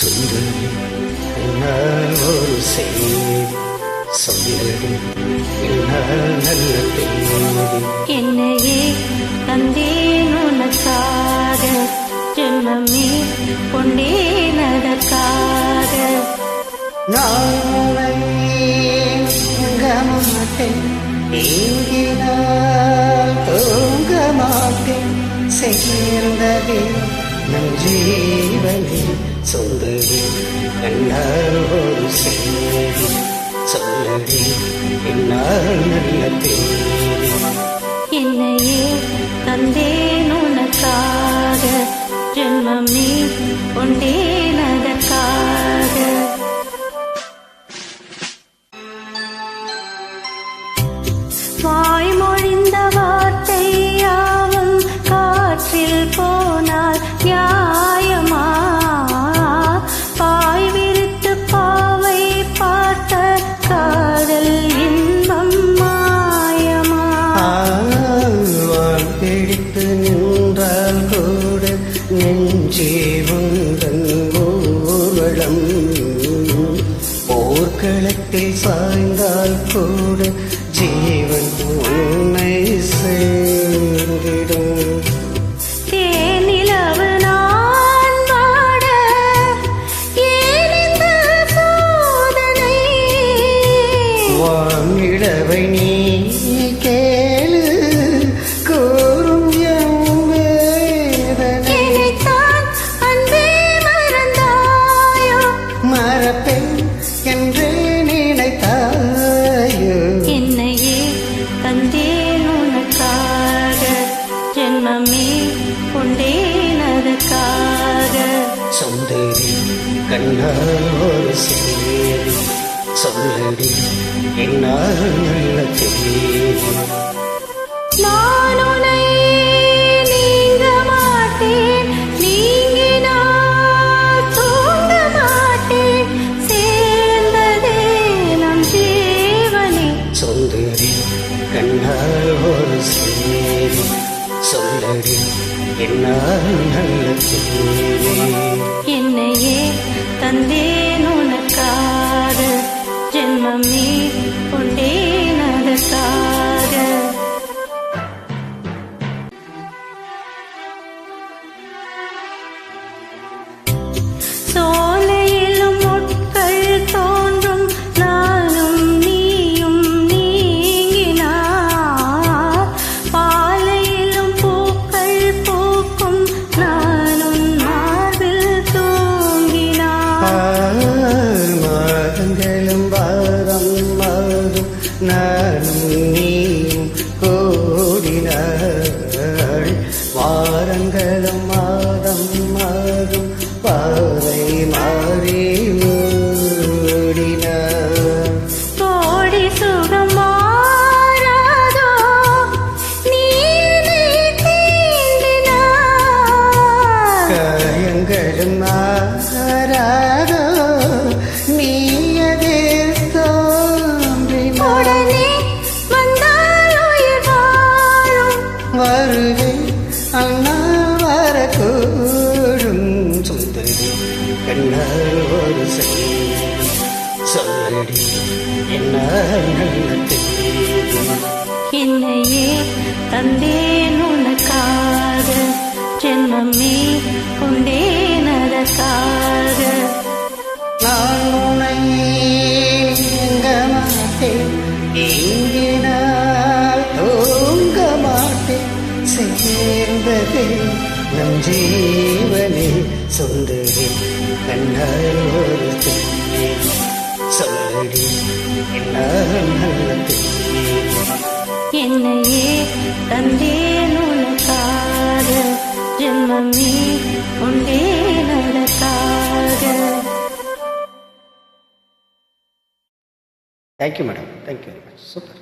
சுந்தரி என்னால் ஒரு செய்தி சொல்லடி என்னால் நல்ல தேதி. என்னையே தந்தேன் உனக்காக, ஜென்மமே கொண்டேன் அதற்காக. நான் தூங்க மாட்டேன், நீங்கினால் தூங்க மாட்டேன். சேர்ந்ததே நம் ஜீவனே சுந்தரி கண்ணால் ஒரு செய்தி சொல்லடி என்னால் நல்ல தேதி. என்னையே தந்தேன் உனக்காக, ஜென்மமே கொண்டேன் அதற்காக. வாய்மொழிந்த வார்த்தை யாவும் காற்றில் போனால் நியாயமா? பாய் விரித்து பாவை பார்த்த காதல் இன்பம் மாயமா? வாழ் பிடித்து நின்றால் கூட நெஞ்சே உந்தன் ஊர்வலம். போர்க்களத்தில் சாய்ந்தால் கூட ஜீவன் உன்னை சேர்ந்திடும். தேனிலவு நான் பாட ஏன் இந்த சோதனை? வானிலவை நீ கேளு கூறும் என் வேதனை. என்னைத்தான் அன்பே மறந்தாயோ? மறப்பேன் என்று நினைத்தாயோ? என்னையே தந்தேன் உனக்காக, ஜென்மமே கொண்டேன் அதற்காக. சுந்தரி கண்ணால் ஒரு செய்தி சொல்லடி என்னால் நல்ல தேதி. நான் உன்னை நீங்க மாட்டேன், நீங்கினால் தூங்க மாட்டேன். சேர்ந்ததே நம் ஜீவனே. சுந்தரி கண்ணால் ஒரு செய்தி சொல்லடி என்னால் நல்ல தேதி. என்னையே தந்தேன் உனக்காக, ஜென்மமே கொண்டேன் அதற்காக. சோலையிலும் முட்கள் தோன்றும் நானும் நீயும் நீங்கினார். பாலையிலும் பூக்கள் பூக்கும் நானும் மார்பில் தூங்கினார். மாதங்களும் வாரம் மாறும் நானும் நீயும் கூடினாள். வாரங்களும் மாதம் மாறும் பாவை மாறி ஓடினாள். கோடி சுகம் மாறாதோ, நீ என்னை தீண்டினாய். காயங்களும் மாறாதோ, நீ அதில் தோன்றினாள். உடனே வந்தால் உயிர் வாழும். வருவேன் அண்ணா வரக்கூடும். சுந்தரி கண்ணால் ஒரு செய்தி சொல்லடி என்னால் நல்ல தேதி. என்னையே தந்தேன் உனக்காக, ஜென்மமே கொண்டேன் அதற்காக. நான் உன்னை நீங்க மாட்டேன், நீங்கினால் தூங்க மாட்டேன். சேர்ந்ததே நம் ஜீவனே சுந்தரி கண்ணால் ஒரு செய்தி சொல்லடி என்னால் நல்ல தேதி. என்னையே தந்தேன் உனக்காக, ஜென்மமே கொண்டேன் அதற்காக. Thank you madam, thank you very much. Super.